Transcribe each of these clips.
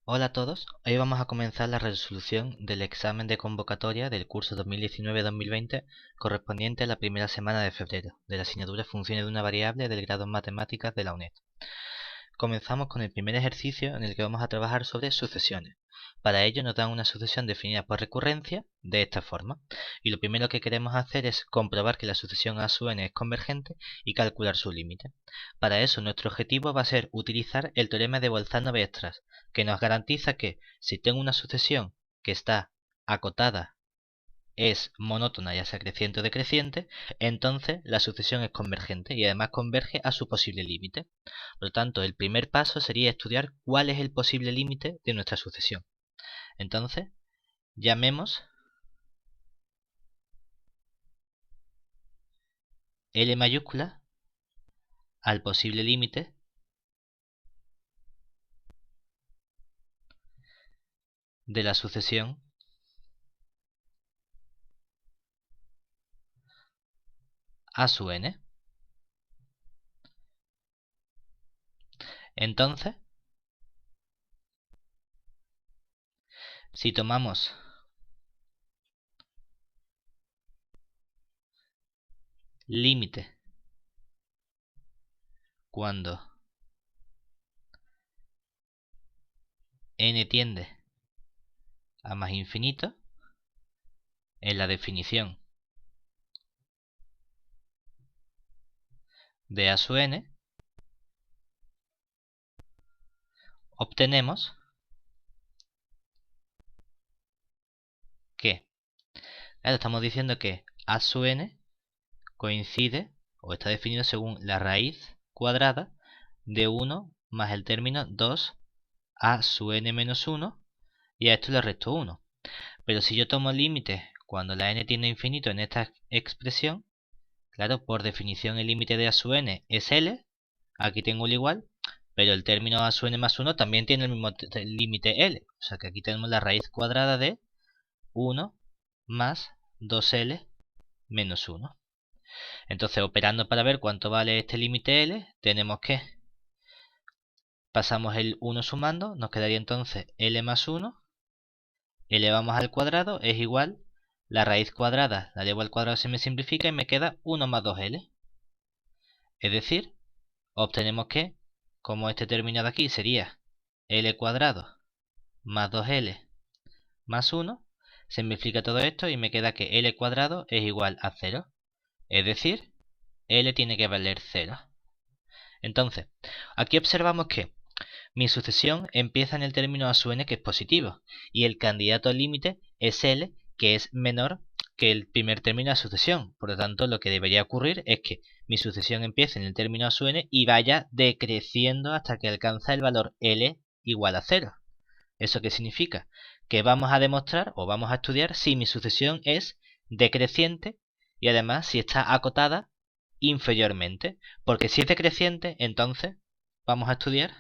Hola a todos, hoy vamos a comenzar la resolución del examen de convocatoria del curso 2019-2020 correspondiente a la primera semana de febrero, de la asignatura Funciones de una variable del grado en Matemáticas de la UNED. Comenzamos con el primer ejercicio en el que vamos a trabajar sobre sucesiones. Para ello nos dan una sucesión definida por recurrencia de esta forma. Y lo primero que queremos hacer es comprobar que la sucesión a su n es convergente y calcular su límite. Para eso nuestro objetivo va a ser utilizar el teorema de Bolzano-Weierstrass, que nos garantiza que si tengo una sucesión que está acotada, es monótona, ya sea creciente o decreciente, entonces la sucesión es convergente y además converge a su posible límite. Por lo tanto, el primer paso sería estudiar cuál es el posible límite de nuestra sucesión. Entonces, llamemos L mayúscula al posible límite de la sucesión a su n. Entonces, si tomamos límite cuando n tiende a más infinito, en la definición de a su n, obtenemos que, claro, estamos diciendo que a su n coincide o está definido según la raíz cuadrada de 1 más el término 2 a su n menos 1 y a esto le resto 1. Pero si yo tomo límite cuando la n tiende a infinito en esta expresión, claro, por definición el límite de a su n es L, aquí tengo el igual, pero el término a su n más 1 también tiene el mismo límite L, o sea que aquí tenemos la raíz cuadrada de 1 más 2L menos 1. Entonces, operando para ver cuánto vale este límite L, tenemos que pasamos el 1 sumando, nos quedaría entonces L más 1, elevamos al cuadrado, es igual, la raíz cuadrada la llevo al cuadrado, se me simplifica y me queda 1 más 2L. Es decir, obtenemos que, como este término de aquí sería L cuadrado más 2L más 1, simplifica todo esto y me queda que L cuadrado es igual a 0. Es decir, L tiene que valer 0. Entonces, aquí observamos que mi sucesión empieza en el término a su n, que es positivo, y el candidato al límite es L, que es menor que el primer término de la sucesión. Por lo tanto, lo que debería ocurrir es que mi sucesión empiece en el término a su n y vaya decreciendo hasta que alcanza el valor L igual a 0. ¿Eso qué significa? Que vamos a demostrar o vamos a estudiar si mi sucesión es decreciente y además si está acotada inferiormente. Porque si es decreciente, entonces vamos a estudiar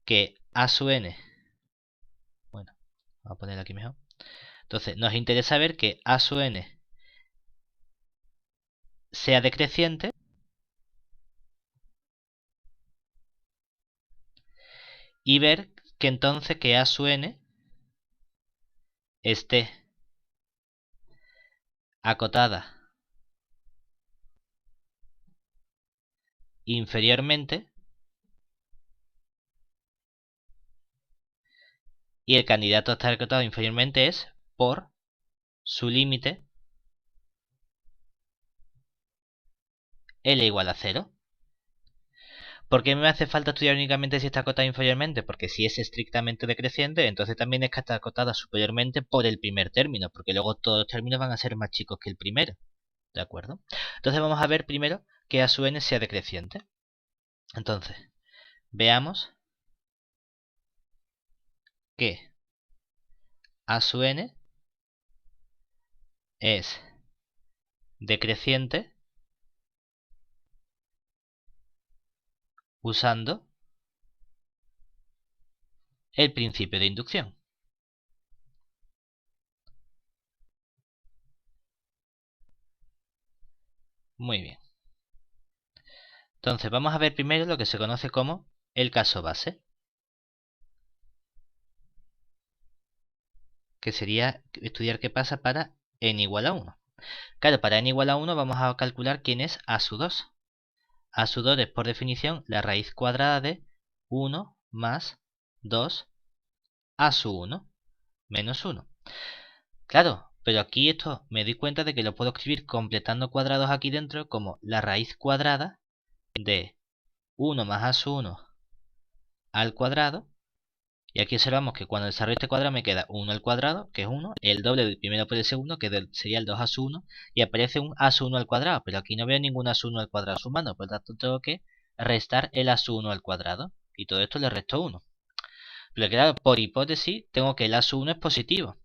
que a su n, bueno, vamos a poner aquí mejor. Entonces, nos interesa ver que a su n sea decreciente y ver que entonces que a su n esté acotada inferiormente y el candidato a estar acotado inferiormente es por su límite L igual a 0. ¿Por qué me hace falta estudiar únicamente si está acotada inferiormente? Porque si es estrictamente decreciente, entonces también es que está acotada superiormente por el primer término, porque luego todos los términos van a ser más chicos que el primero. ¿De acuerdo? Entonces vamos a ver primero que a su n sea decreciente. Entonces, veamos que a su n es decreciente usando el principio de inducción. Muy bien. Entonces vamos a ver primero lo que se conoce como el caso base. que sería estudiar qué pasa para n igual a 1. Claro, para n igual a 1 vamos a calcular quién es a sub 2. A sub 2 es por definición la raíz cuadrada de 1 más 2 a sub 1 menos 1. Claro, pero aquí esto me doy cuenta de que lo puedo escribir completando cuadrados aquí dentro como la raíz cuadrada de 1 más a sub 1 al cuadrado. Y aquí observamos que cuando desarrollo este cuadrado me queda 1 al cuadrado, que es 1, el doble del primero por el segundo, que sería el 2 a sub 1, y aparece un a sub 1 al cuadrado, pero aquí no veo ningún a sub 1 al cuadrado sumando, por lo tanto tengo que restar el a sub 1 al cuadrado, y todo esto le resto 1. Pero claro, por hipótesis, tengo que el a sub 1 es positivo,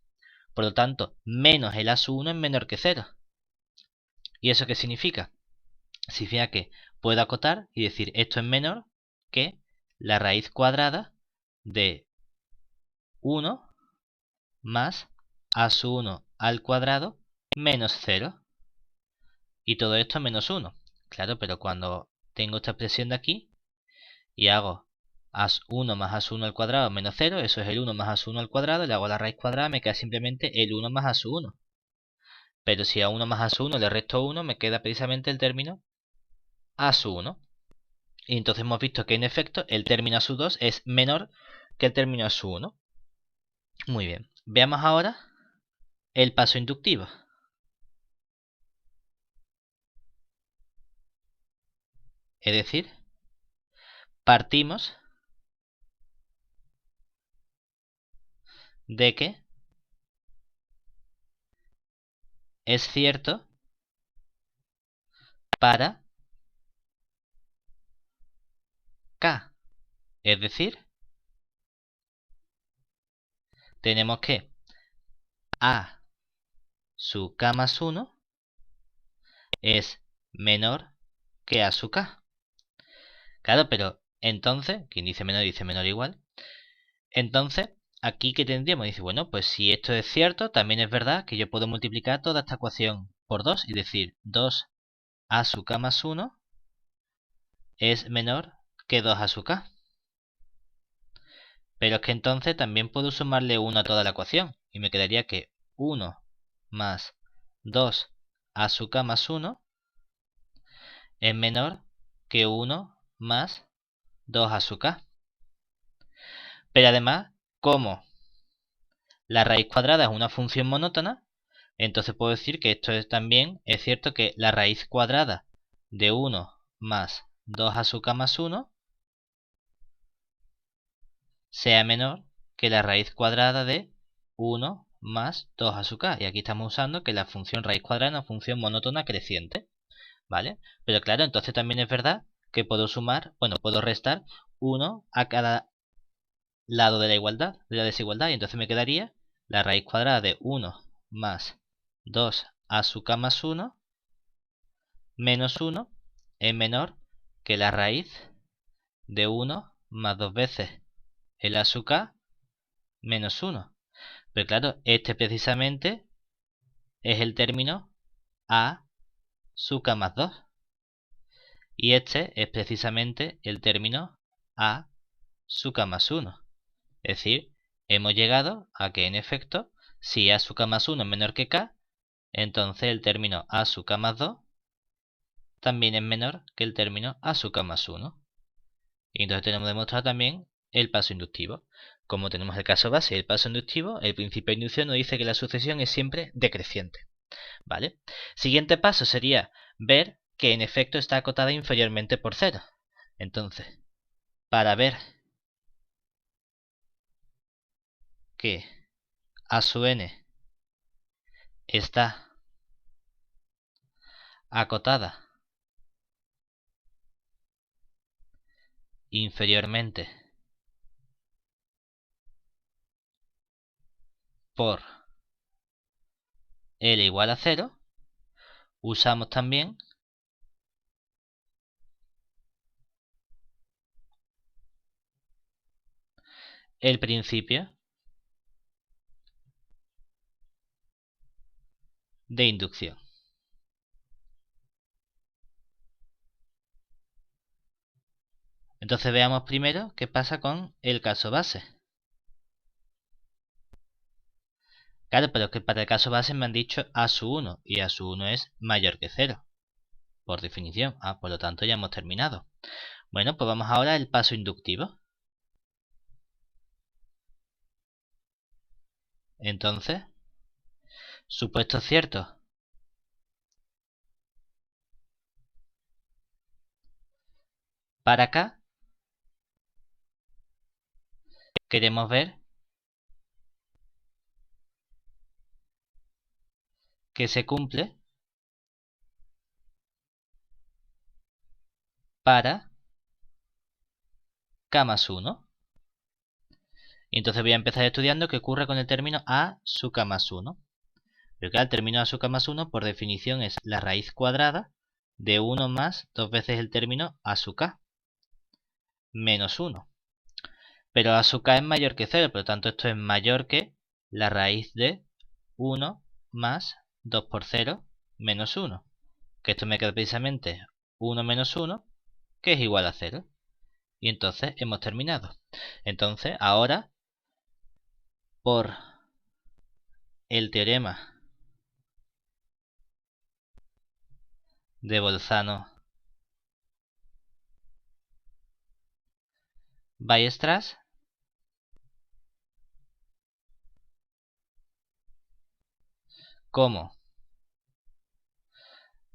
por lo tanto, menos el a sub 1 es menor que 0. ¿Y eso qué significa? Significa que puedo acotar y decir esto es menor que la raíz cuadrada de 1 más a sub 1 al cuadrado menos 0. Y todo esto menos 1. Claro, pero cuando tengo esta expresión de aquí y hago a1 más a sub 1 al cuadrado menos 0, eso es el 1 más a sub 1 al cuadrado, le hago la raíz cuadrada, me queda simplemente el 1 más a sub 1. Pero si a 1 más a sub 1 le resto 1, me queda precisamente el término a sub 1. Y entonces hemos visto que en efecto el término a sub 2 es menor que el término a sub 1. Muy bien. Veamos ahora el paso inductivo. Es decir, partimos de que es cierto para K. Es decir, tenemos que A sub K más 1 es menor que A sub K. Claro, pero entonces, quien dice menor igual. Entonces, aquí que tendríamos, dice, bueno, pues si esto es cierto, también es verdad que yo puedo multiplicar toda esta ecuación por 2 y decir 2A sub K más 1 es menor que 2A sub K. Pero es que entonces también puedo sumarle 1 a toda la ecuación. Y me quedaría que 1 más 2A sub K más 1 es menor que 1 más 2A sub K. Pero además, como la raíz cuadrada es una función monótona, entonces puedo decir que esto también es cierto que la raíz cuadrada de 1 más 2A sub K más 1 sea menor que la raíz cuadrada de 1 más 2A sub K. Y aquí estamos usando que la función raíz cuadrada es una función monótona creciente, ¿vale? Pero claro, entonces también es verdad que puedo sumar, bueno, puedo restar 1 a cada lado de la igualdad, de la desigualdad, y entonces me quedaría la raíz cuadrada de 1 más 2A sub K más 1 menos 1 es menor que la raíz de 1 más 2 veces el A sub K menos 1. Pero claro, este precisamente es el término A sub K más 2. Y este es precisamente el término A sub K más 1. Es decir, hemos llegado a que en efecto, si A sub K más 1 es menor que K, entonces el término A sub K más 2 también es menor que el término A sub K más 1. Y entonces tenemos demostrado también el paso inductivo. Como tenemos el caso base y el paso inductivo, el principio de inducción nos dice que la sucesión es siempre decreciente. ¿Vale? Siguiente paso sería ver que en efecto está acotada inferiormente por 0. Entonces, para ver que A sub n está acotada inferiormente por L igual a 0, usamos también el principio de inducción. Entonces veamos primero qué pasa con el caso base. Claro, pero es que para el caso base me han dicho a su 1 y a su 1 es mayor que 0. Por definición. Por lo tanto ya hemos terminado. Bueno, pues vamos ahora al paso inductivo. Entonces, supuestos ciertos. Para acá, queremos ver que se cumple para k más 1. Y entonces voy a empezar estudiando qué ocurre con el término a su k más 1. Pero claro, el término a su k más 1 por definición es la raíz cuadrada de 1 más 2 veces el término a su k menos 1. Pero a su k es mayor que 0, por lo tanto esto es mayor que la raíz de 1 más 2 por 0 menos 1. Que esto me queda precisamente 1 menos 1, que es igual a 0. Y entonces hemos terminado. Entonces, ahora, por el teorema de Bolzano-Weierstrass, como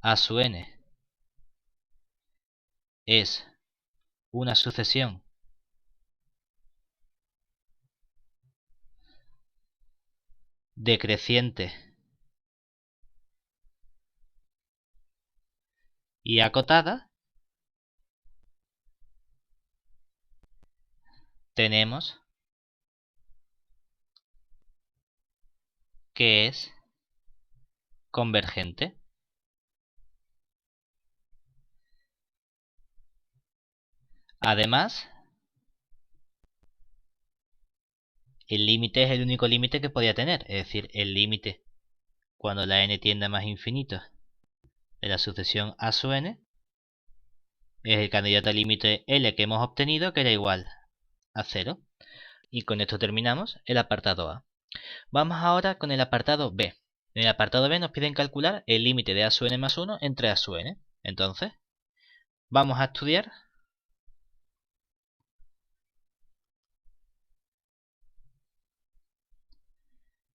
a su n es una sucesión decreciente y acotada, tenemos que es convergente. Además, el límite es el único límite que podía tener, es decir, el límite cuando la n tiende a más infinito de la sucesión a su n es el candidato al límite L que hemos obtenido, que era igual a 0. Y con esto terminamos el apartado A. Vamos ahora con el apartado B. En el apartado B nos piden calcular el límite de a su n más 1 entre a su n. Entonces, vamos a estudiar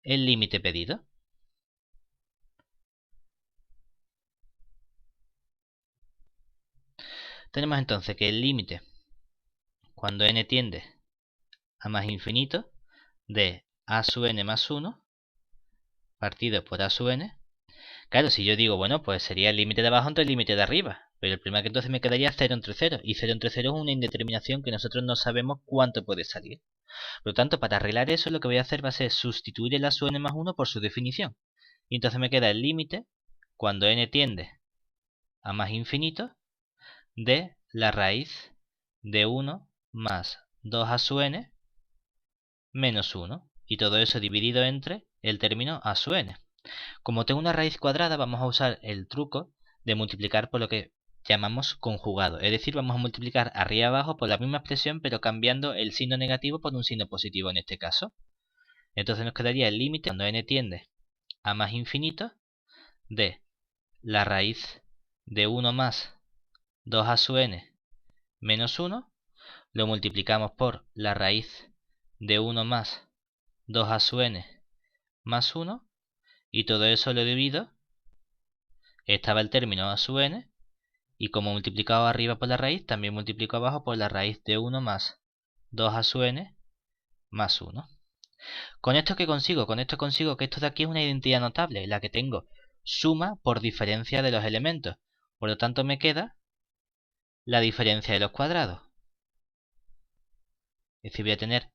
el límite pedido. Tenemos entonces que el límite, cuando n tiende a más infinito, de a su n más 1 partido por a su n. Claro, si yo digo, bueno, pues sería el límite de abajo entre el límite de arriba. Pero el problema es que entonces me quedaría 0 entre 0. Y 0 entre 0 es una indeterminación que nosotros no sabemos cuánto puede salir. Por lo tanto, para arreglar eso, lo que voy a hacer va a ser sustituir el a su n más 1 por su definición. Y entonces me queda el límite, cuando n tiende a más infinito, de la raíz de 1 más 2 a su n menos 1. Y todo eso dividido entre el término a su n. Como tengo una raíz cuadrada, vamos a usar el truco de multiplicar por lo que llamamos conjugado. Es decir, vamos a multiplicar arriba y abajo por la misma expresión, pero cambiando el signo negativo por un signo positivo en este caso. Entonces nos quedaría el límite cuando n tiende a más infinito de la raíz de 1 más 2 a su n menos 1. Lo multiplicamos por la raíz de 1 más 2 a su n más 1. Y todo eso lo divido. Estaba el término a su n. Y como multiplicado arriba por la raíz, también multiplico abajo por la raíz de 1 más 2 a su n más 1. ¿Con esto qué consigo? Con esto consigo que esto de aquí es una identidad notable, la que tengo suma por diferencia de los elementos. Por lo tanto me queda la diferencia de los cuadrados. Es decir, voy a tener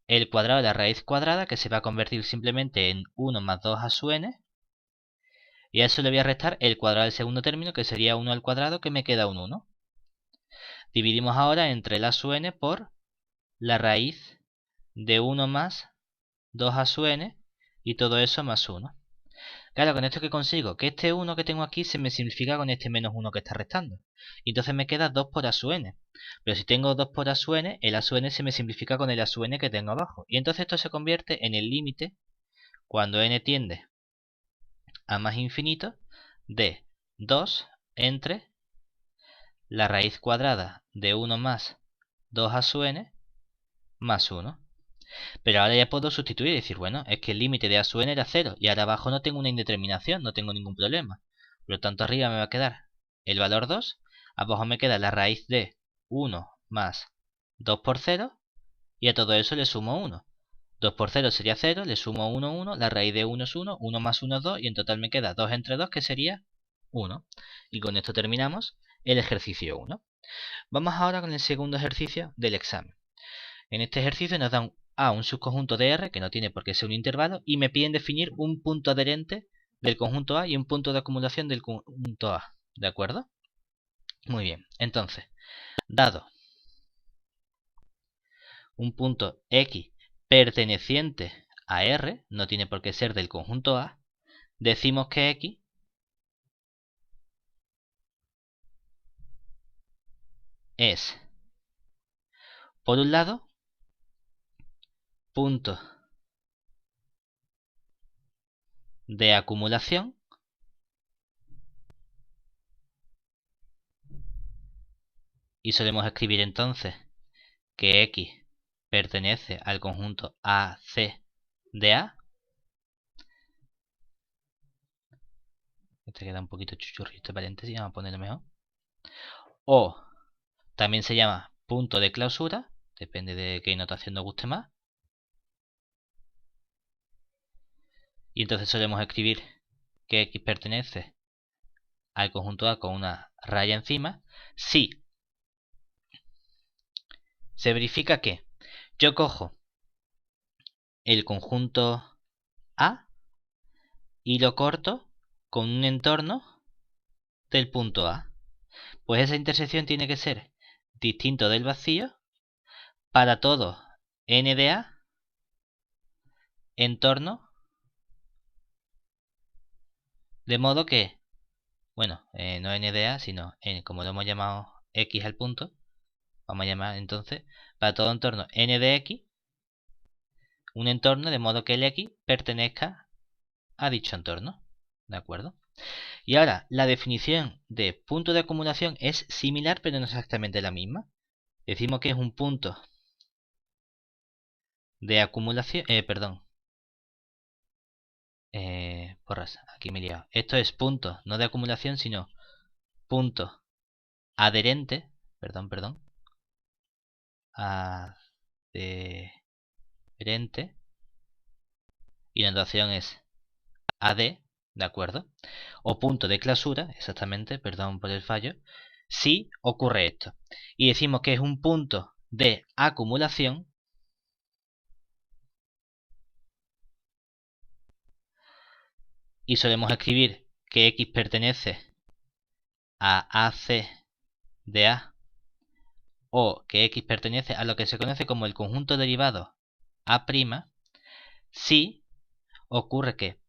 el cuadrado de la raíz cuadrada, que se va a convertir simplemente en 1 más 2 a su n. Y a eso le voy a restar el cuadrado del segundo término, que sería 1 al cuadrado, que me queda un 1. Dividimos ahora entre el a su n por la raíz de 1 más 2 a su n, y todo eso más 1. Claro, con esto que consigo, que este 1 que tengo aquí se me simplifica con este menos 1 que está restando. Y entonces me queda 2 por a su n. Pero si tengo 2 por a su n, el a su n se me simplifica con el a su n que tengo abajo. Y entonces esto se convierte en el límite cuando n tiende a más infinito de 2 entre la raíz cuadrada de 1 más 2 a su n más 1. Pero ahora ya puedo sustituir y decir, bueno, es que el límite de a su n era 0 y ahora abajo no tengo una indeterminación, no tengo ningún problema. Por lo tanto, arriba me va a quedar el valor 2, abajo me queda la raíz de 1 más 2 por 0 y a todo eso le sumo 1. 2 por 0 sería 0, le sumo 1, 1, la raíz de 1 es 1, 1 más 1 es 2 y en total me queda 2 entre 2 que sería 1. Y con esto terminamos el ejercicio 1. Vamos ahora con el segundo ejercicio del examen. En este ejercicio nos dan un subconjunto de R, que no tiene por qué ser un intervalo, y me piden definir un punto adherente del conjunto A y un punto de acumulación del conjunto A. ¿De acuerdo? Muy bien. Entonces, dado un punto X perteneciente a R, no tiene por qué ser del conjunto A, decimos que X es, por un lado, punto de acumulación y solemos escribir entonces que X pertenece al conjunto AC de A. Este queda un poquito chuchurri, este paréntesis, vamos a ponerlo mejor. O también se llama punto de clausura, depende de qué notación nos guste más. Y entonces solemos escribir que X pertenece al conjunto A con una raya encima. Si se verifica que yo cojo el conjunto A y lo corto con un entorno del punto A. Pues esa intersección tiene que ser distinto del vacío para todo n de A en torno, de modo que, bueno, no n de A, sino n, como lo hemos llamado X al punto, vamos a llamar entonces para todo entorno n de X, un entorno de modo que el X pertenezca a dicho entorno. ¿De acuerdo? Y ahora, la definición de punto de acumulación es similar, pero no exactamente la misma. Decimos que es un punto de acumulación, perdón. Porras, aquí me he liado. Esto es punto, no de acumulación, sino punto adherente, perdón, adherente, y la notación es AD, ¿de acuerdo? O punto de clausura, exactamente, perdón por el fallo, si ocurre esto. Y decimos que es un punto de acumulación y solemos escribir que X pertenece a AC de A o que X pertenece a lo que se conoce como el conjunto derivado A', si ocurre que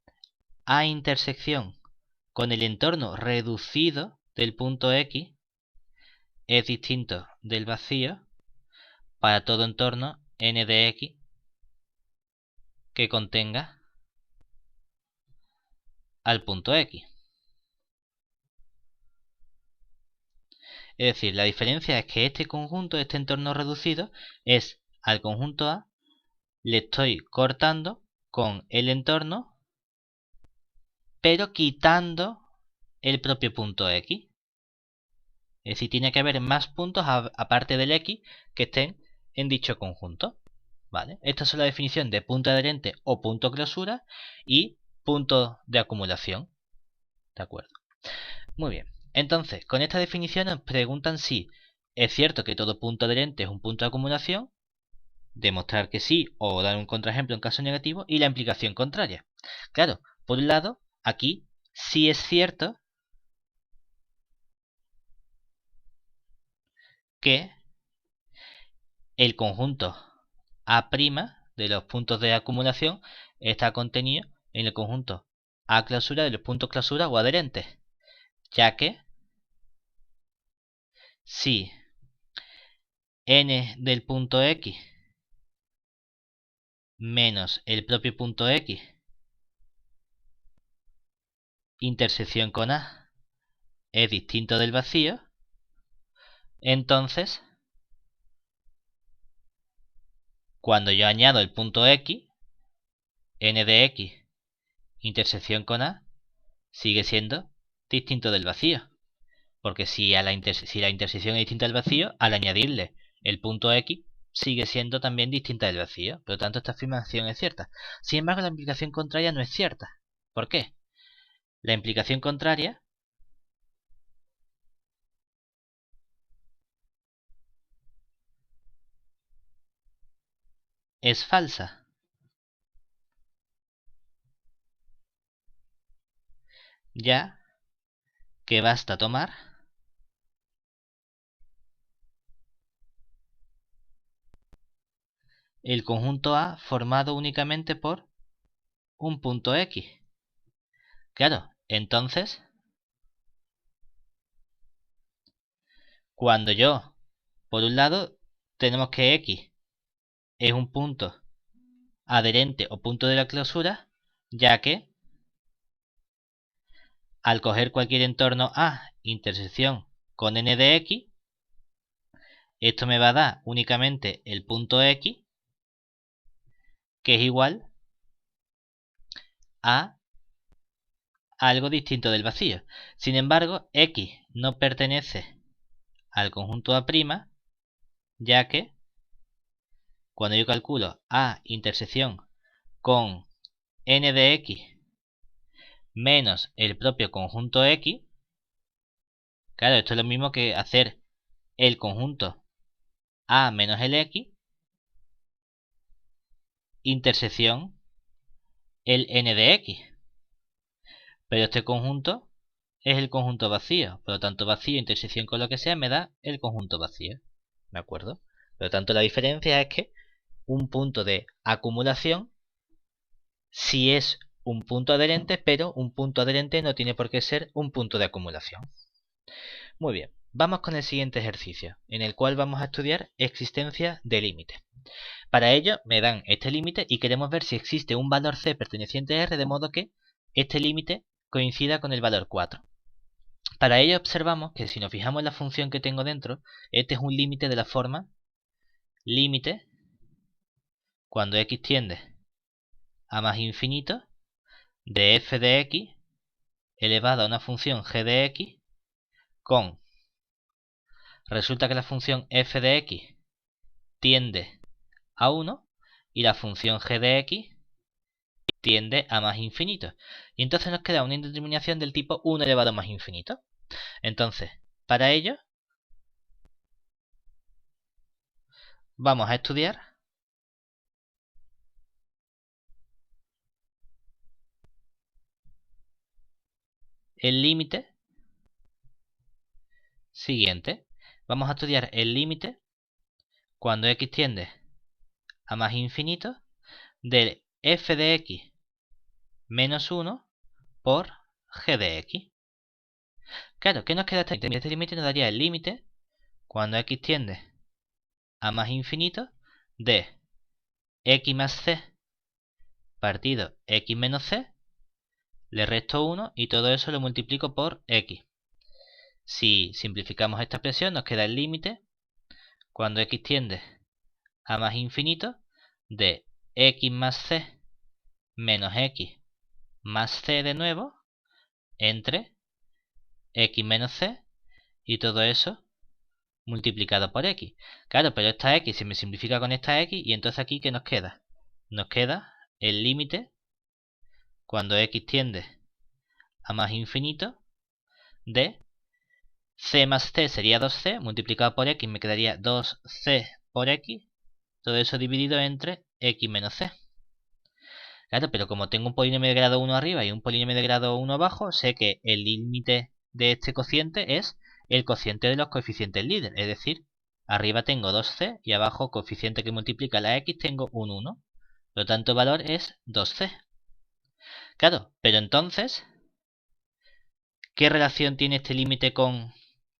A intersección con el entorno reducido del punto X es distinto del vacío para todo entorno n de X que contenga al punto X. Es decir, la diferencia es que este conjunto, este entorno reducido, es al conjunto A, le estoy cortando con el entorno, pero quitando el propio punto X. Es decir, tiene que haber más puntos aparte del X que estén en dicho conjunto. ¿Vale? Esta es la definición de punto adherente o punto clausura y punto de acumulación. ¿De acuerdo? Muy bien. Entonces, con esta definición nos preguntan si es cierto que todo punto adherente es un punto de acumulación, demostrar que sí o dar un contraejemplo en caso negativo y la implicación contraria. Claro, por un lado, aquí sí es cierto que el conjunto A' de los puntos de acumulación está contenido en el conjunto A clausura de los puntos clausura o adherentes, ya que si n del punto X menos el propio punto X intersección con A es distinto del vacío, entonces cuando yo añado el punto X, n de X intersección con A sigue siendo distinto del vacío. Porque si la intersección es distinta del vacío, al añadirle el punto X sigue siendo también distinta del vacío. Por lo tanto, esta afirmación es cierta. Sin embargo, la implicación contraria no es cierta. ¿Por qué? La implicación contraria es falsa. Ya que basta tomar el conjunto A formado únicamente por un punto X. Claro, entonces, cuando yo, por un lado, tenemos que X es un punto adherente o punto de la clausura, ya que al coger cualquier entorno A intersección con n de X, esto me va a dar únicamente el punto X, que es igual a algo distinto del vacío. Sin embargo, X no pertenece al conjunto A', ya que cuando yo calculo A intersección con n de X menos el propio conjunto X, claro, esto es lo mismo que hacer el conjunto A menos el X intersección el n de X. Pero este conjunto es el conjunto vacío. Por lo tanto, vacío intersección con lo que sea me da el conjunto vacío. ¿De acuerdo? Por lo tanto, la diferencia es que un punto de acumulación sí es un punto adherente, pero un punto adherente no tiene por qué ser un punto de acumulación. Muy bien, vamos con el siguiente ejercicio, en el cual vamos a estudiar existencia de límite. Para ello me dan este límite y queremos ver si existe un valor c perteneciente a R, de modo que este límite coincida con el valor 4. Para ello observamos que si nos fijamos en la función que tengo dentro, este es un límite de la forma límite cuando x tiende a más infinito de f de x elevado a una función g de x con, resulta que la función f de x tiende a 1 y la función g de x tiende a más infinito. Y entonces nos queda una indeterminación del tipo 1 elevado a más infinito. Entonces, para ello, vamos a estudiar el límite siguiente. Vamos a estudiar el límite cuando x tiende a más infinito del f de x menos 1 por g de x. Claro, ¿qué nos queda este límite? Este límite nos daría el límite cuando x tiende a más infinito de x más c partido x menos c, le resto 1 y todo eso lo multiplico por x. Si simplificamos esta expresión nos queda el límite cuando x tiende a más infinito de x más c menos x más c de nuevo entre x menos c y todo eso multiplicado por x. Claro, pero esta x se me simplifica con esta x y entonces aquí ¿qué nos queda? Nos queda el límite cuando x tiende a más infinito de c más c sería 2c multiplicado por x me quedaría 2c por x, todo eso dividido entre x menos c. Claro, pero como tengo un polinomio de grado 1 arriba y un polinomio de grado 1 abajo, sé que el límite de este cociente es el cociente de los coeficientes líder. Es decir, arriba tengo 2c y abajo coeficiente que multiplica la x tengo un 1. Por lo tanto, el valor es 2c. Claro, pero entonces, ¿qué relación tiene este límite con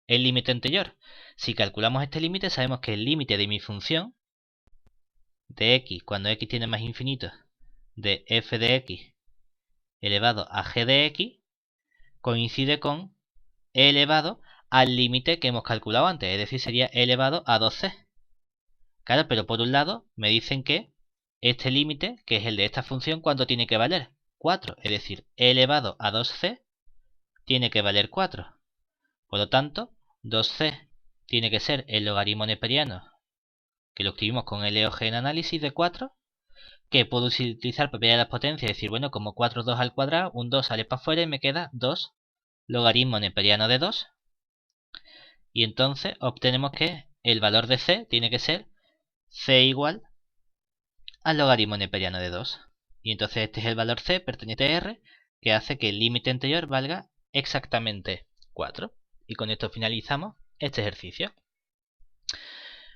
el límite anterior? Si calculamos este límite, sabemos que el límite de mi función de x cuando x tiene más infinito de f de x elevado a g de x coincide con e elevado al límite que hemos calculado antes, es decir, sería e elevado a 2c. Claro, pero por un lado me dicen que este límite, que es el de esta función, ¿cuánto tiene que valer? 4, es decir, e elevado a 2c tiene que valer 4. Por lo tanto, 2c tiene que ser el logaritmo neperiano, que lo escribimos con LOG en análisis, de 4, que puedo utilizar propiedad de las potencias y decir, bueno, como 4 2 al cuadrado, un 2 sale para afuera y me queda 2 logaritmo neperiano de 2. Y entonces obtenemos que el valor de c tiene que ser c igual al logaritmo neperiano de 2. Y entonces este es el valor c perteneciente a R, que hace que el límite anterior valga exactamente 4. Y con esto finalizamos este ejercicio.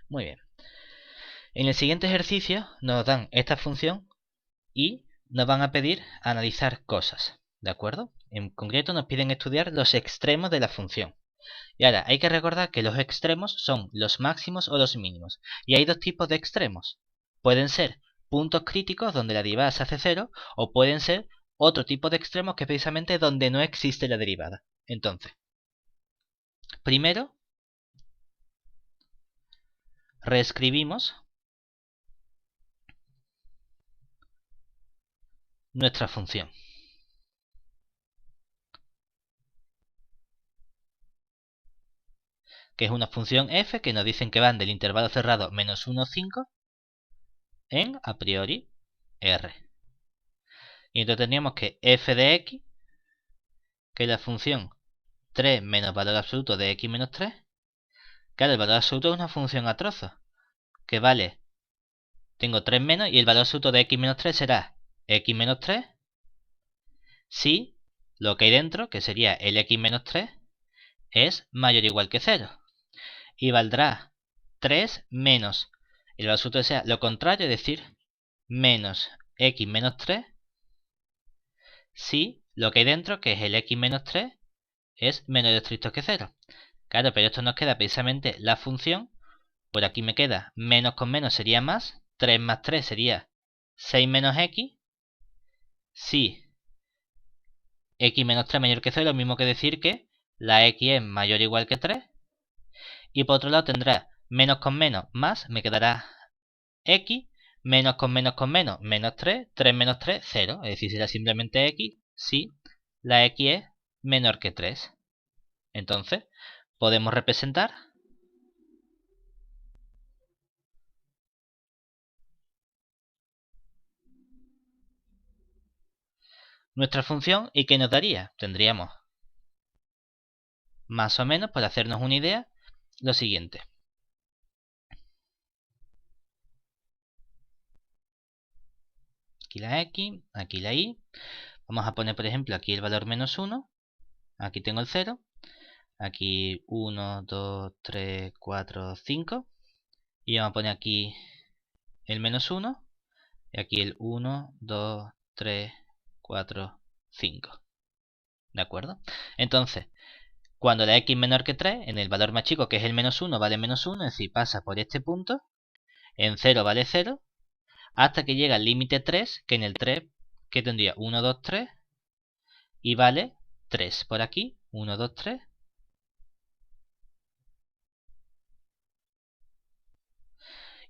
Muy bien. En el siguiente ejercicio nos dan esta función y nos van a pedir analizar cosas, ¿de acuerdo? En concreto nos piden estudiar los extremos de la función. Y ahora hay que recordar que los extremos son los máximos o los mínimos. Y hay dos tipos de extremos. Pueden ser puntos críticos donde la derivada se hace 0, o pueden ser otro tipo de extremos que es precisamente donde no existe la derivada. Entonces, primero reescribimos nuestra función. Que es una función f que nos dicen que van del intervalo cerrado menos 1, 5 en a priori r. Y entonces teníamos que f de x, que es la función 3 menos valor absoluto de x menos 3. Claro, el valor absoluto es una función a trozos, que vale, tengo 3 menos, y el valor absoluto de x menos 3 será x menos 3 si lo que hay dentro, que sería el x menos 3, es mayor o igual que 0. Y valdrá 3 menos el valor absoluto sea lo contrario, es decir, menos x menos 3 si lo que hay dentro, que es el x menos 3, es menos o estricto que 0. Claro, pero esto nos queda precisamente la función. Por aquí me queda menos con menos sería más. 3 más 3 sería 6 menos x. Si x menos 3 mayor que 0, lo mismo que decir que la x es mayor o igual que 3. Y por otro lado tendrá menos con menos más, me quedará x, menos con menos con menos, menos 3, 3 menos 3, 0. Es decir, será simplemente x si la x es menor que 3. Entonces, podemos representar nuestra función. ¿Y qué nos daría? Tendríamos, más o menos, para hacernos una idea, lo siguiente. Aquí la x, aquí la y. Vamos a poner, por ejemplo, aquí el valor menos 1. Aquí tengo el 0. Aquí 1, 2, 3, 4, 5. Y vamos a poner aquí el menos 1. Y aquí el 1, 2, 3, 4, 5. ¿De acuerdo? Entonces, cuando la x es menor que 3, en el valor más chico, que es el menos 1, vale menos 1, es decir, pasa por este punto. En 0 vale 0. Hasta que llega al límite 3, que en el 3, que tendría 1, 2, 3. Y vale 3 por aquí. 1, 2, 3.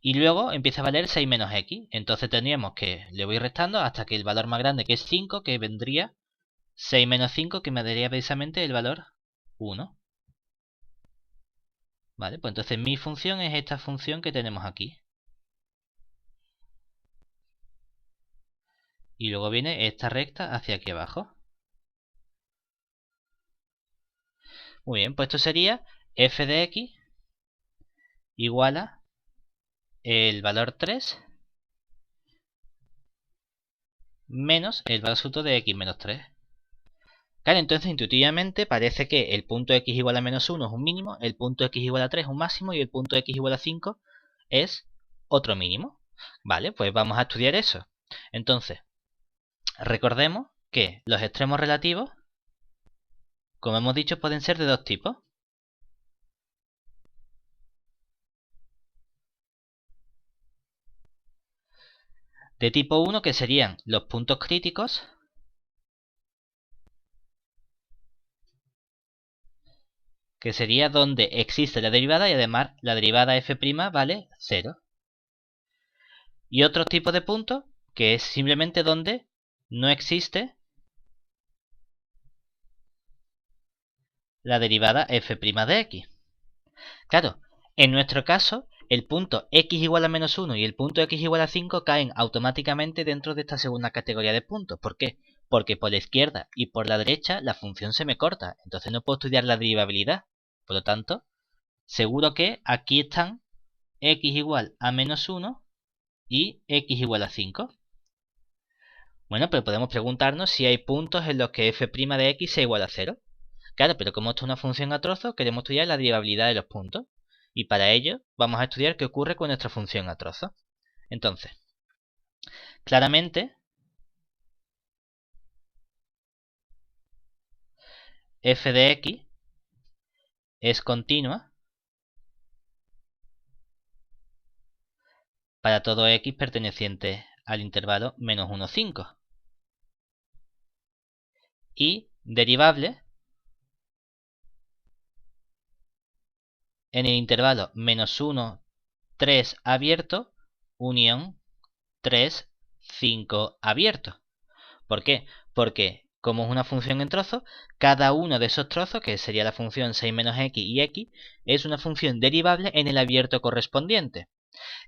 Y luego empieza a valer 6 menos x. Entonces tendríamos que le voy restando hasta que el valor más grande, que es 5, que vendría 6 menos 5, que me daría precisamente el valor 1. Vale, pues entonces mi función es esta función que tenemos aquí. Y luego viene esta recta hacia aquí abajo. Muy bien, pues esto sería f de x igual a el valor 3 menos el valor absoluto de x menos 3. Claro, entonces intuitivamente parece que el punto x igual a menos 1 es un mínimo, el punto x igual a 3 es un máximo y el punto x igual a 5 es otro mínimo. Vale, pues vamos a estudiar eso. Entonces, recordemos que los extremos relativos, como hemos dicho, pueden ser de dos tipos. De tipo 1, que serían los puntos críticos. que sería donde existe la derivada y además la derivada f' vale 0. Y otro tipo de punto que es simplemente donde no existe la derivada f' de x. Claro, en nuestro caso, el punto x igual a menos 1 y el punto x igual a 5 caen automáticamente dentro de esta segunda categoría de puntos. ¿Por qué? Porque por la izquierda y por la derecha la función se me corta, entonces no puedo estudiar la derivabilidad. Por lo tanto, seguro que aquí están x igual a menos 1 y x igual a 5. Bueno, pero podemos preguntarnos si hay puntos en los que f' de x sea igual a 0. Claro, pero como esto es una función a trozos, queremos estudiar la derivabilidad de los puntos. Y para ello vamos a estudiar qué ocurre con nuestra función a trozos. Entonces, claramente, f de x es continua para todo x perteneciente al intervalo menos 1, 5. Y derivable en el intervalo menos 1, 3 abierto, unión 3, 5 abierto. ¿Por qué? Porque como es una función en trozos, cada uno de esos trozos, que sería la función 6 menos x y x, es una función derivable en el abierto correspondiente.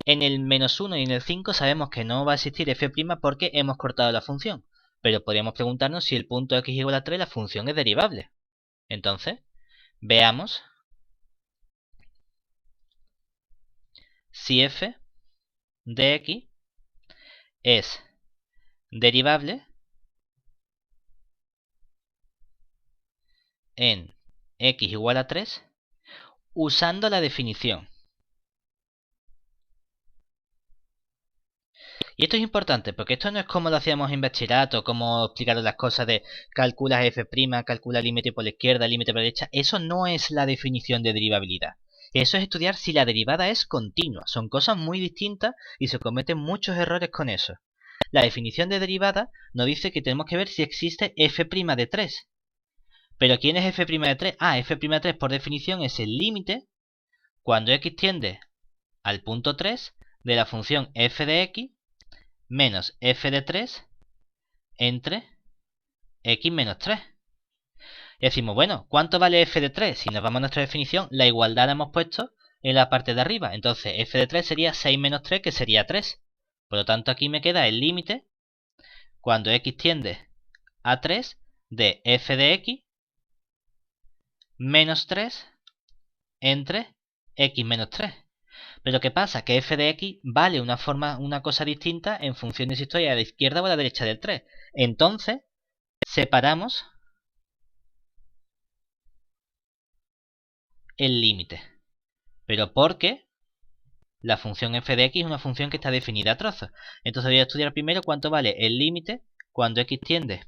En el menos 1 y en el 5 sabemos que no va a existir f' porque hemos cortado la función. Pero podríamos preguntarnos si el punto x igual a 3 la función es derivable. Entonces, veamos si f de x es derivable en x igual a 3 usando la definición. Y esto es importante porque esto no es como lo hacíamos en bachillerato, como explicaron las cosas de calculas f', calcula límite por la izquierda, límite por la derecha. Eso no es la definición de derivabilidad. Eso es estudiar si la derivada es continua. Son cosas muy distintas y se cometen muchos errores con eso. La definición de derivada nos dice que tenemos que ver si existe f' de 3. ¿Pero quién es f' de 3? Ah, f' de 3 por definición es el límite cuando x tiende al punto 3 de la función f de x menos f de 3 entre x menos 3. Y decimos, bueno, ¿cuánto vale f de 3? Si nos vamos a nuestra definición, la igualdad la hemos puesto en la parte de arriba. Entonces, f de 3 sería 6 menos 3, que sería 3. Por lo tanto, aquí me queda el límite cuando x tiende a 3 de f de x menos 3 entre x menos 3. Pero ¿qué pasa? Que f de x vale una cosa distinta en función de si estoy a la izquierda o a la derecha del 3. Entonces, separamos el límite. Pero porque la función f de x es una función que está definida a trozos. Entonces voy a estudiar primero cuánto vale el límite cuando x tiende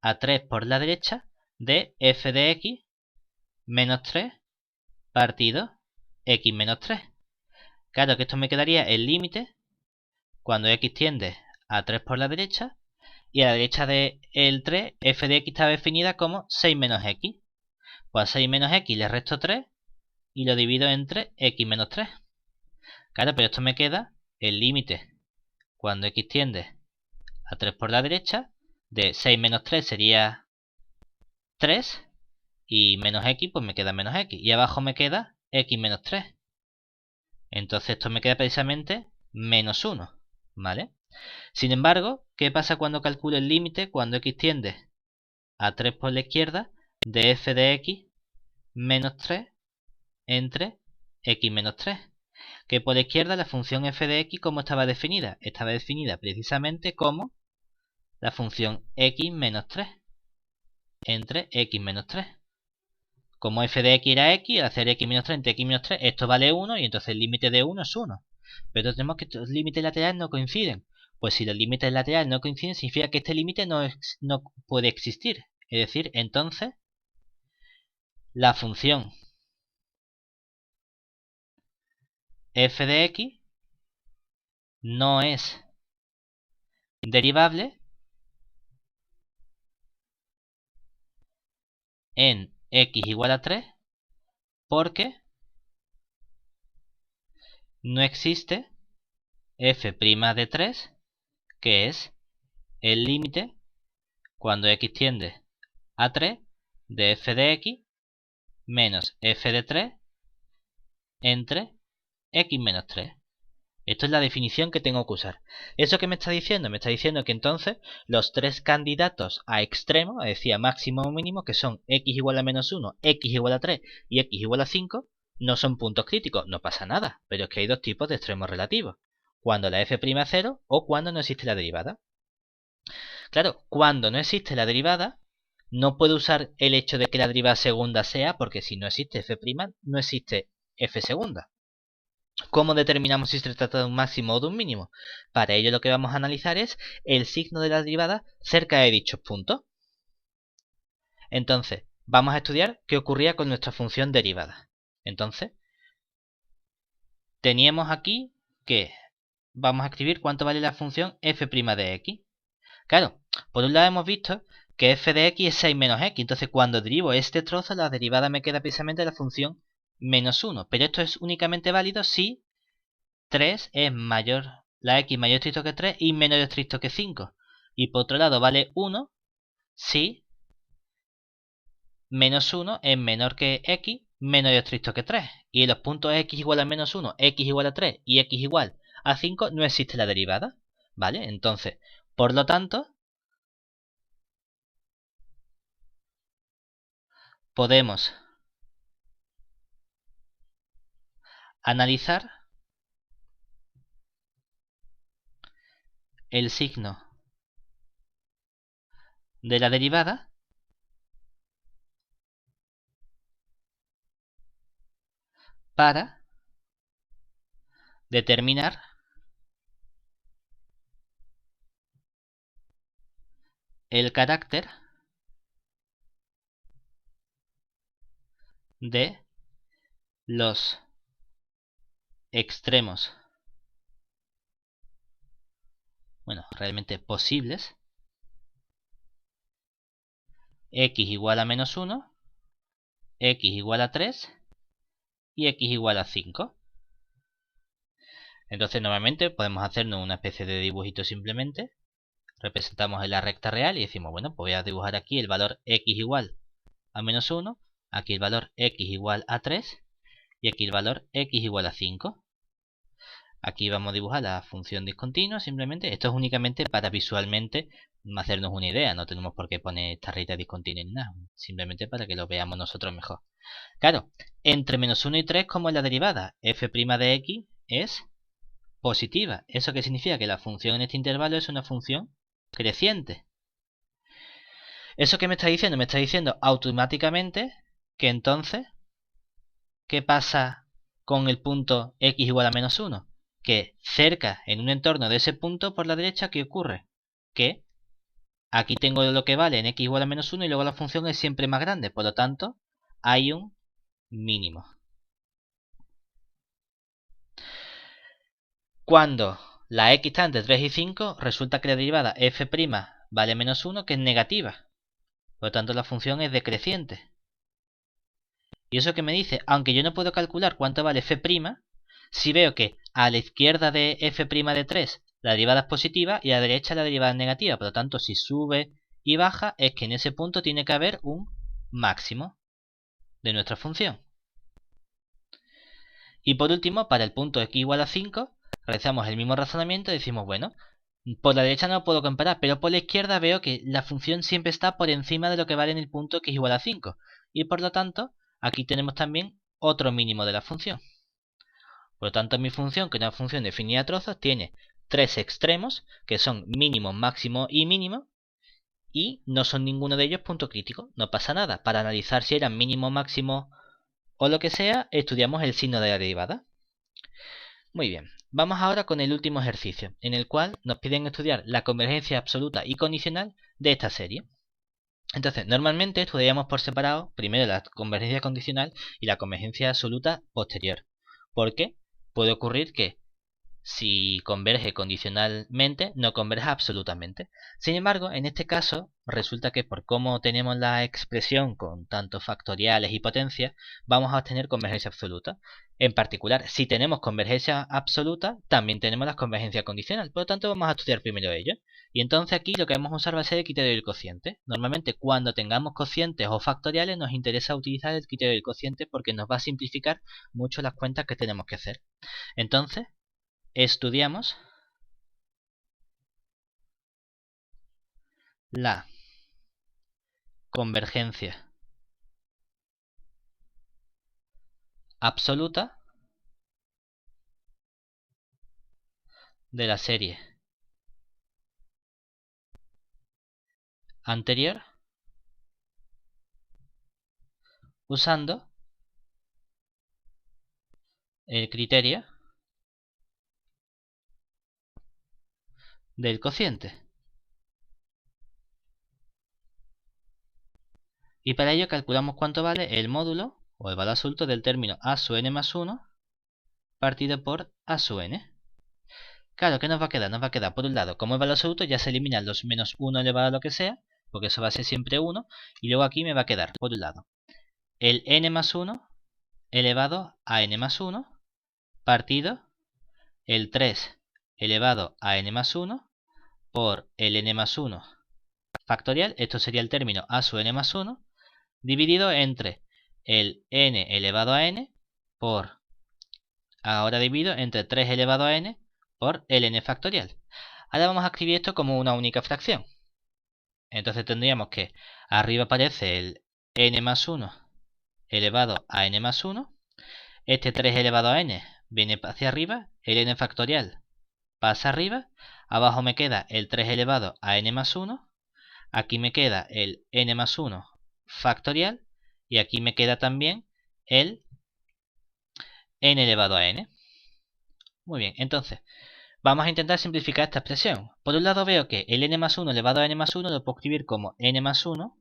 a 3 por la derecha de f de x menos 3 partido x menos 3. Claro que esto me quedaría el límite cuando x tiende a 3 por la derecha y a la derecha del 3 f de x está definida como 6 menos x. Pues a 6 menos x le resto 3 y lo divido entre x menos 3. Claro, pero esto me queda el límite cuando x tiende a 3 por la derecha de 6 menos 3 sería 3 y menos x pues me queda menos x y abajo me queda x menos 3. Entonces esto me queda precisamente menos 1, ¿vale? Sin embargo, ¿qué pasa cuando calculo el límite cuando x tiende a 3 por la izquierda de f de x menos 3 entre x menos 3? Que por la izquierda la función f de x, ¿cómo estaba definida? Estaba definida precisamente como la función x menos 3 entre x menos 3. Como f de x era x, al hacer x menos 3 entre x menos 3, esto vale 1 y entonces el límite de 1 es 1. Pero tenemos que los límites laterales no coinciden. Pues si los límites laterales no coinciden, significa que este límite no puede existir. Es decir, entonces, la función f de x no es derivable en x igual a 3 porque no existe f' de 3, que es el límite cuando x tiende a 3 de f de x menos f de 3 entre x menos 3. Esto es la definición que tengo que usar. ¿Eso qué me está diciendo? Me está diciendo que entonces los tres candidatos a extremo, es decir, a máximo o mínimo, que son x igual a menos 1, x igual a 3 y x igual a 5, no son puntos críticos. No pasa nada, pero es que hay dos tipos de extremos relativos. Cuando la f' es 0 o cuando no existe la derivada. Claro, cuando no existe la derivada, no puedo usar el hecho de que la derivada segunda sea, porque si no existe f', no existe f segunda. ¿Cómo determinamos si se trata de un máximo o de un mínimo? Para ello lo que vamos a analizar es el signo de la derivada cerca de dichos puntos. Entonces, vamos a estudiar qué ocurría con nuestra función derivada. Entonces, teníamos aquí que vamos a escribir cuánto vale la función f' de x. Claro, por un lado hemos visto que f de x es 6 menos x. Entonces, cuando derivo este trozo, la derivada me queda precisamente la función menos 1. Pero esto es únicamente válido si 3 es mayor, la x mayor estricto que 3 y menor estricto que 5. Y por otro lado vale 1 si menos 1 es menor que x, menor estricto que 3. Y en los puntos x igual a menos 1, x igual a 3 y x igual a 5 no existe la derivada. ¿Vale? Entonces, por lo tanto, podemos analizar el signo de la derivada para determinar el carácter de los extremos, bueno, realmente posibles, x igual a menos 1, x igual a 3 y x igual a 5. Entonces normalmente podemos hacernos una especie de dibujito simplemente. Representamos en la recta real y decimos, bueno, pues voy a dibujar aquí el valor x igual a menos 1, aquí el valor x igual a 3 y aquí el valor x igual a 5. Aquí vamos a dibujar la función discontinua simplemente. Esto es únicamente para visualmente hacernos una idea. No tenemos por qué poner esta recta discontinua ni nada. Simplemente para que lo veamos nosotros mejor. Claro, entre menos 1 y 3, ¿cómo es la derivada? f' de x es positiva. ¿Eso qué significa? Que la función en este intervalo es una función creciente. ¿Eso qué me está diciendo? Me está diciendo automáticamente que entonces, ¿qué pasa con el punto x igual a menos 1? Que cerca, en un entorno de ese punto, por la derecha, ¿qué ocurre? Que aquí tengo lo que vale en x igual a menos 1 y luego la función es siempre más grande. Por lo tanto, hay un mínimo. Cuando la x está entre 3 y 5, resulta que la derivada f' vale menos 1, que es negativa. Por lo tanto, la función es decreciente. ¿Y eso qué me dice? Aunque yo no puedo calcular cuánto vale f', si veo que a la izquierda de f' de 3 la derivada es positiva y a la derecha la derivada es negativa. Por lo tanto, si sube y baja, es que en ese punto tiene que haber un máximo de nuestra función. Y por último, para el punto x igual a 5, realizamos el mismo razonamiento y decimos, bueno, por la derecha no puedo comparar, pero por la izquierda veo que la función siempre está por encima de lo que vale en el punto x igual a 5. Y por lo tanto, aquí tenemos también otro mínimo de la función. Por lo tanto, mi función, que es una función definida a trozos, tiene tres extremos, que son mínimo, máximo y mínimo, y no son ninguno de ellos punto crítico. No pasa nada. Para analizar si eran mínimo, máximo o lo que sea, estudiamos el signo de la derivada. Muy bien. Vamos ahora con el último ejercicio, en el cual nos piden estudiar la convergencia absoluta y condicional de esta serie. Entonces, normalmente estudiamos por separado primero la convergencia condicional y la convergencia absoluta posterior. ¿Por qué? Puede ocurrir que Si converge condicionalmente, no converge absolutamente. Sin embargo, en este caso, resulta que por cómo tenemos la expresión con tantos factoriales y potencias, vamos a obtener convergencia absoluta. En particular, si tenemos convergencia absoluta, también tenemos la convergencia condicional. Por lo tanto, vamos a estudiar primero ello. Y entonces aquí lo que vamos a usar va a ser el criterio del cociente. Normalmente, cuando tengamos cocientes o factoriales, nos interesa utilizar el criterio del cociente porque nos va a simplificar mucho las cuentas que tenemos que hacer. Entonces, estudiamos la convergencia absoluta de la serie anterior usando el criterio del cociente. Y para ello calculamos cuánto vale el módulo o el valor absoluto del término a sub n más 1 partido por a sub n. Claro, ¿qué nos va a quedar? Nos va a quedar, por un lado, como el valor absoluto ya se eliminan los menos 1 elevado a lo que sea, porque eso va a ser siempre 1, y luego aquí me va a quedar, por un lado, el n más 1 elevado a n más 1 partido el 3 elevado a n más 1 por el n más 1 factorial, esto sería el término a sub n más 1, dividido entre el n elevado a n por, ahora dividido entre 3 elevado a n por el n factorial. Ahora vamos a escribir esto como una única fracción. Entonces tendríamos que arriba aparece el n más 1 elevado a n más 1. Este 3 elevado a n viene hacia arriba, el n factorial pasa arriba, abajo me queda el 3 elevado a n más 1, aquí me queda el n más 1 factorial y aquí me queda también el n elevado a n. Muy bien, entonces vamos a intentar simplificar esta expresión. Por un lado veo que el n más 1 elevado a n más 1 lo puedo escribir como n más 1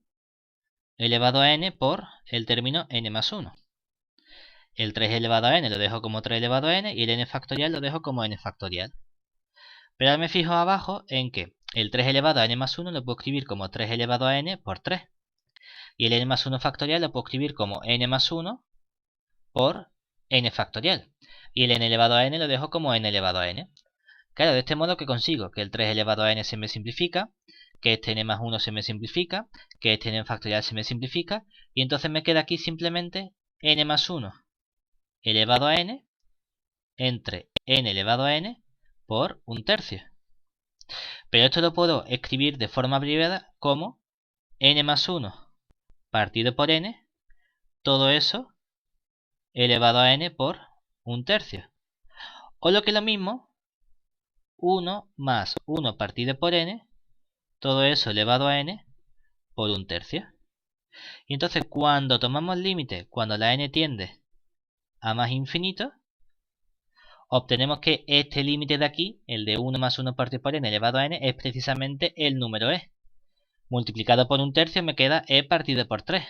elevado a n por el término n más 1. El 3 elevado a n lo dejo como 3 elevado a n y el n factorial lo dejo como n factorial. Pero ahora me fijo abajo en que el 3 elevado a n más 1 lo puedo escribir como 3 elevado a n por 3. Y el n más 1 factorial lo puedo escribir como n más 1 por n factorial. Y el n elevado a n lo dejo como n elevado a n. Claro, de este modo que consigo que el 3 elevado a n se me simplifica, que este n más 1 se me simplifica, que este n factorial se me simplifica, y entonces me queda aquí simplemente n más 1 elevado a n entre n elevado a n por un tercio. Pero esto lo puedo escribir de forma abreviada como n más 1 partido por n, todo eso elevado a n por un tercio. O lo que es lo mismo, 1 más 1 partido por n, todo eso elevado a n por un tercio. Y entonces cuando tomamos límite, cuando la n tiende a más infinito, obtenemos que este límite de aquí, el de 1 más 1 partido por n elevado a n, es precisamente el número e. Multiplicado por un tercio me queda e partido por 3.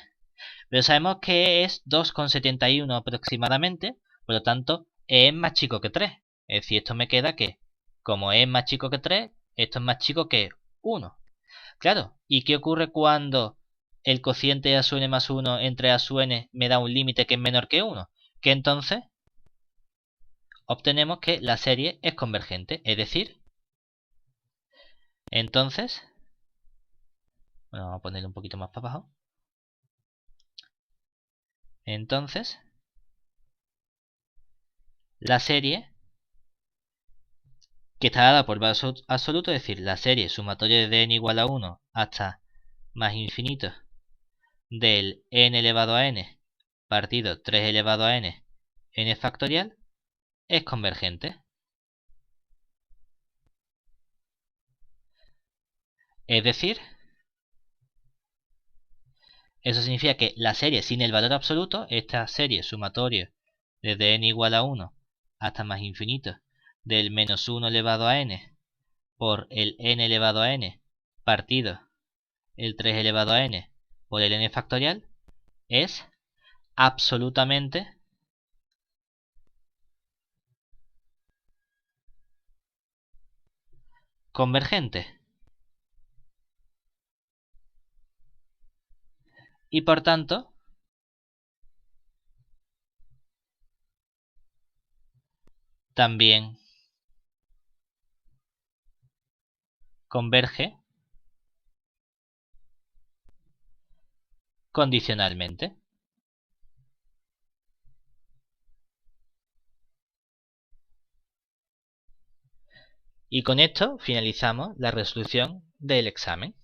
Pero sabemos que es 2,71 aproximadamente, por lo tanto e es más chico que 3. Es decir, esto me queda que, como e es más chico que 3, esto es más chico que 1. Claro, ¿y qué ocurre cuando el cociente a sub n más 1 entre a sub n me da un límite que es menor que 1? Que entonces obtenemos que la serie es convergente, es decir, entonces, bueno, vamos a ponerle un poquito más para abajo. Entonces, la serie que está dada por valor absoluto, es decir, la serie sumatoria de n igual a 1 hasta más infinito del n elevado a n partido 3 elevado a n factorial, es convergente. Es decir, eso significa que la serie sin el valor absoluto, esta serie sumatoria desde n igual a 1 hasta más infinito del menos 1 elevado a n por el n elevado a n partido el 3 elevado a n por el n factorial, es absolutamente convergente. Y por tanto, también converge condicionalmente. Y con esto finalizamos la resolución del examen.